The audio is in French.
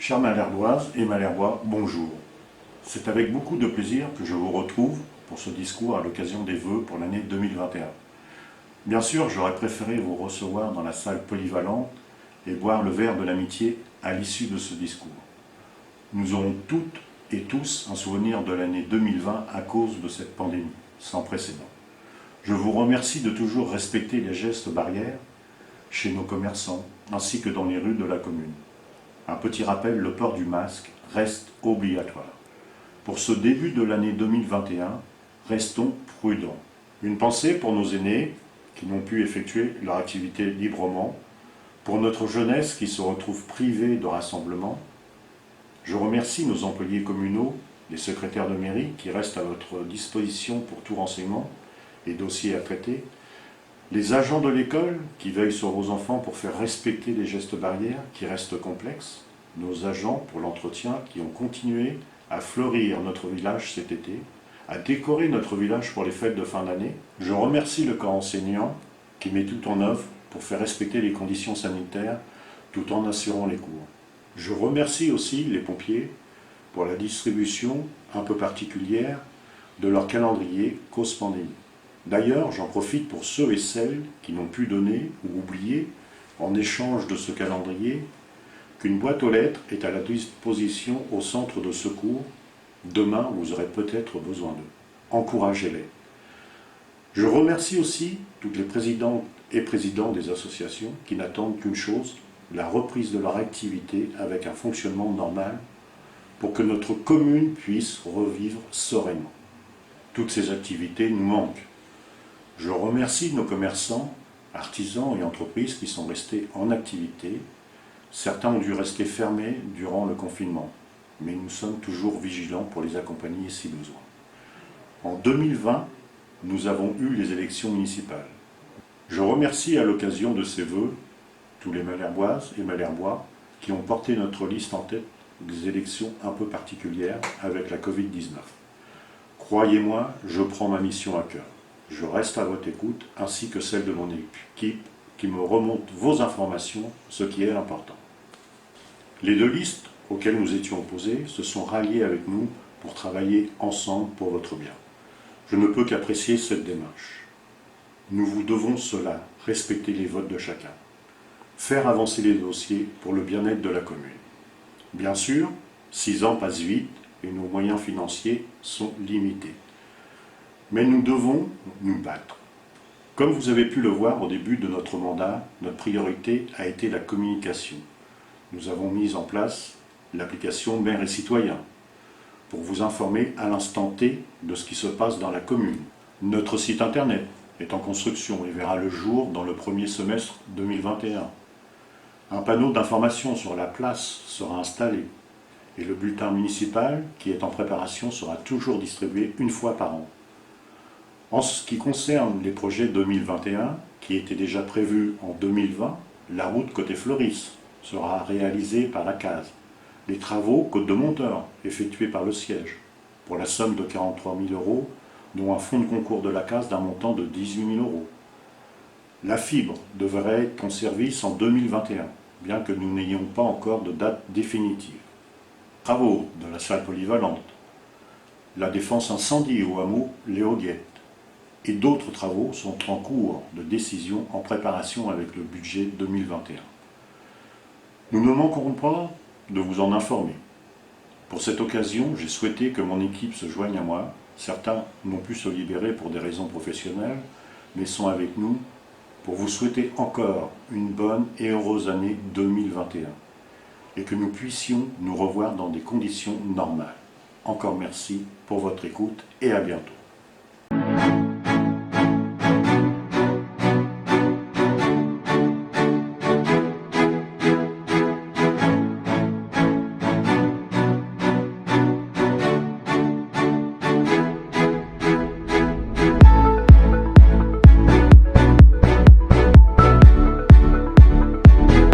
Chers Malherboises et Malherbois, bonjour. C'est avec beaucoup de plaisir que je vous retrouve pour ce discours à l'occasion des vœux pour l'année 2021. Bien sûr, j'aurais préféré vous recevoir dans la salle polyvalente et boire le verre de l'amitié à l'issue de ce discours. Nous aurons toutes et tous un souvenir de l'année 2020 à cause de cette pandémie sans précédent. Je vous remercie de toujours respecter les gestes barrières chez nos commerçants ainsi que dans les rues de la commune. Un petit rappel, le port du masque reste obligatoire. Pour ce début de l'année 2021, restons prudents. Une pensée pour nos aînés qui n'ont pu effectuer leur activité librement, pour notre jeunesse qui se retrouve privée de rassemblement. Je remercie nos employés communaux, les secrétaires de mairie qui restent à votre disposition pour tout renseignement et dossiers à traiter, les agents de l'école qui veillent sur vos enfants pour faire respecter les gestes barrières qui restent complexes, nos agents pour l'entretien qui ont continué à fleurir notre village cet été, à décorer notre village pour les fêtes de fin d'année. Je remercie le corps enseignant qui met tout en œuvre pour faire respecter les conditions sanitaires tout en assurant les cours. Je remercie aussi les pompiers pour la distribution un peu particulière de leur calendrier cause pandémie. D'ailleurs, j'en profite pour ceux et celles qui n'ont pu donner ou oublier, en échange de ce calendrier, qu'une boîte aux lettres est à la disposition au centre de secours. Demain, vous aurez peut-être besoin d'eux. Encouragez-les. Je remercie aussi toutes les présidentes et présidents des associations qui n'attendent qu'une chose, la reprise de leur activité avec un fonctionnement normal pour que notre commune puisse revivre sereinement. Toutes ces activités nous manquent. Je remercie nos commerçants, artisans et entreprises qui sont restés en activité. Certains ont dû rester fermés durant le confinement, mais nous sommes toujours vigilants pour les accompagner si besoin. En 2020, nous avons eu les élections municipales. Je remercie à l'occasion de ces vœux tous les Malherboises et Malherbois qui ont porté notre liste en tête des élections un peu particulières avec la Covid-19. Croyez-moi, je prends ma mission à cœur. Je reste à votre écoute, ainsi que celle de mon équipe, qui me remonte vos informations, ce qui est important. Les deux listes auxquelles nous étions opposés se sont ralliées avec nous pour travailler ensemble pour votre bien. Je ne peux qu'apprécier cette démarche. Nous vous devons cela, respecter les votes de chacun, faire avancer les dossiers pour le bien-être de la commune. Bien sûr, 6 ans passent vite et nos moyens financiers sont limités. Mais nous devons nous battre. Comme vous avez pu le voir au début de notre mandat, notre priorité a été la communication. Nous avons mis en place l'application Maire et Citoyen pour vous informer à l'instant T de ce qui se passe dans la commune. Notre site internet est en construction et verra le jour dans le premier semestre 2021. Un panneau d'information sur la place sera installé et le bulletin municipal qui est en préparation sera toujours distribué une fois par an. En ce qui concerne les projets 2021, qui étaient déjà prévus en 2020, la route côté Fleuris sera réalisée par la CASE. Les travaux Côte de Monteur, effectués par le siège, pour la somme de 43 000 €, dont un fonds de concours de la CASE d'un montant de 18 000 €. La fibre devrait être en service en 2021, bien que nous n'ayons pas encore de date définitive. Travaux de la salle polyvalente, la défense incendie au hameau Léo Guette, et d'autres travaux sont en cours de décision en préparation avec le budget 2021. Nous ne manquerons pas de vous en informer. Pour cette occasion, j'ai souhaité que mon équipe se joigne à moi. Certains n'ont pu se libérer pour des raisons professionnelles, mais sont avec nous pour vous souhaiter encore une bonne et heureuse année 2021 et que nous puissions nous revoir dans des conditions normales. Encore merci pour votre écoute et à bientôt.